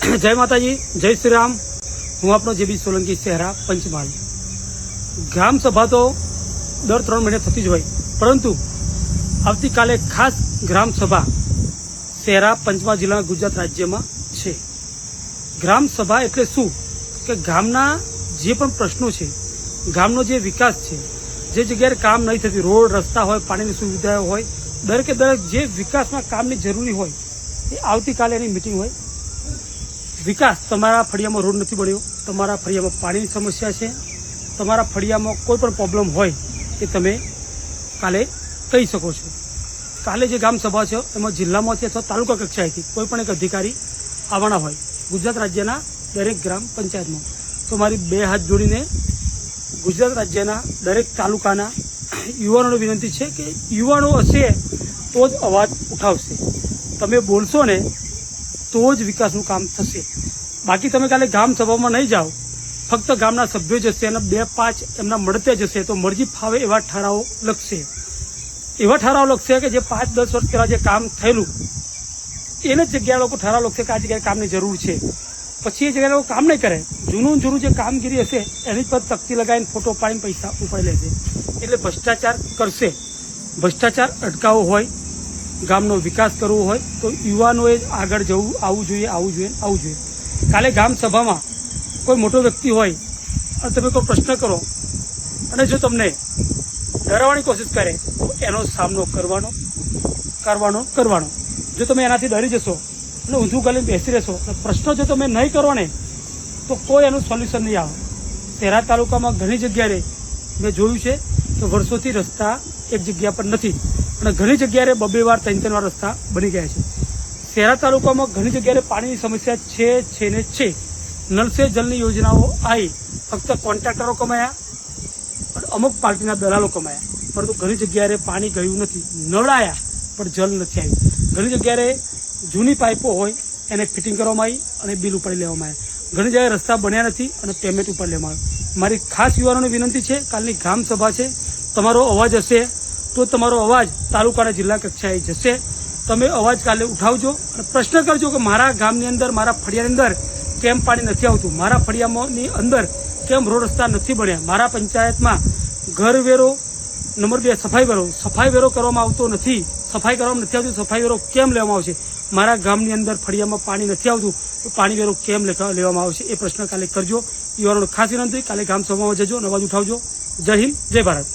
जय माताजी, जय श्री राम। हूँ आपनो जेबी सोलंकी शहरा पंचमहाल। ग्राम सभा तो दर 3 महीने थती ज होय, परंतु आवती काले खास ग्राम सभा शहरा पंचमहाल जिल्ला गुजरात राज्य में छे। ग्राम सभा एटले शुं के गामना जे पण प्रश्नों छे, गामनो जे विकास छे, जे जग्याए काम नहीं थती, रोड रस्ता होय, पाणीनी सुविधा होय, दरेके दरेक जे विकासमां कामनी जरूरी होय ए आवती काले एनी मीटिंग होय। विकास तमारा फळियामां रोड नहीं बन्यो, तमारा फळियामां पाणीनी समस्या है, तमारा फळियामां कोई पण प्रॉब्लम होय ए तमे काले कही शको छो। काले जे ग्राम सभा छे एमां जिल्लामांथी अथवा तालुका कक्षाएथी कोई पण एक अधिकारी आववाना होय गुजरात राज्यना दरेक ग्राम पंचायतमां। तो मारी 2 हाथ जोड़ीने गुजरात राज्यना दरेक तालुकाना युवानोने विनंती है कि युवानो हशे तो ज अवाज उठावशे। तमे बोलशो ने तो ज विकासनुं काम थशे। बाकी तमे काले ग्राम सभामां नहीं जाओ, फक्त गामना सभ्यो जशे अने 2-5 एमना मळते जशे तो मरजी फावे एवा ठरावो लखशे। एवा ठराव लखशे कि जे 5-10 वर्ष पहेला जे काम थयेलुं एने जग्याए लोको ठराव लखशे कि आ जग्याए कामनी जरूर छे, पछी ए जग्याए लोको काम नहीं करे। जूनू जे कामगीरी हशे एनी पर तकती लगाईने फोटो पाડીને पैसा उपाड़ी लेशे। एटले भ्रष्टाचार करशे। भ्रष्टाचार अटकावવો होय, गामनो विकास करवो होय तो युवानोए आगळ जवुं आवुं जोईए। काले ग्राम सभामां कोई मोटो व्यक्ति होय अने तमे कोई प्रश्न करो अने जो तमने डराववानी कोशिश करे तो एनो सामनो करवानो। जो तमे एनाथी डरी जशो अने ऊंधुं गळीने बेसी रहेशो, प्रश्न जो तमे नहीं करो ने तो कोई एनुं सोल्यूशन नहीं आवे। शहरा तालुकामां घणी जग्याए मैं जोयुं छे तो वर्षोथी रस्ता एक जग्या पर नहीं अने घणी जग्याए 2-2 वार 3-3 वार रस्ता बनी गया है। शहरा तालुकामां घणी जग्याए पाणीनी समस्या छे। नल से जलनी योजनाओं आई, फक्त कॉन्ट्राक्टरो कमाया और अमुक पार्टीना दलालो कमाया, परंतु घणी जग्याए पाणी गयुं नथी। नळ आया पण जल नथी आव्युं। घणी जग्याए जूनी पाइपो होय एने फिटिंग करवामां आई अने बिल उपाड़ी लेवामां आव्युं। घणी जग्याए रस्ता बन्या नथी अने पेमेंट उपाड़ी लेवामां आव्युं। मारी खास युवानोने विनंती छे, कालनी ग्राम सभा छे, तमारो अवाज हशे तो तमारो अवाज तालुकाना जिल्ला कक्षाए जशे। तमे अवाज काले उठावजो अने प्रश्न करजो कि मारा गामनी अंदर, मारा फळियानी अंदर केम पाणी नहीं आवतुं, मारा फळियामांनी अंदर केम रोड रस्ता नहीं बन्या, मारा पंचायत में घर वेरो नंबर 2 सफाई वेरो करवामां आवतो नथी, सफाई करवामां नथी आवती, सफाई वेरो केम लेवामां आवशे। मारा गामनी अंदर फळियामां पाणी नहीं आवतुं तो पाणी वेरो केम लेवामां आवशे। ए प्रश्न काले करजो। युवानोने खास विनंती, काले ग्राम सभामां जजो, अवाज उठावजो। जय हिंद, जय भारत।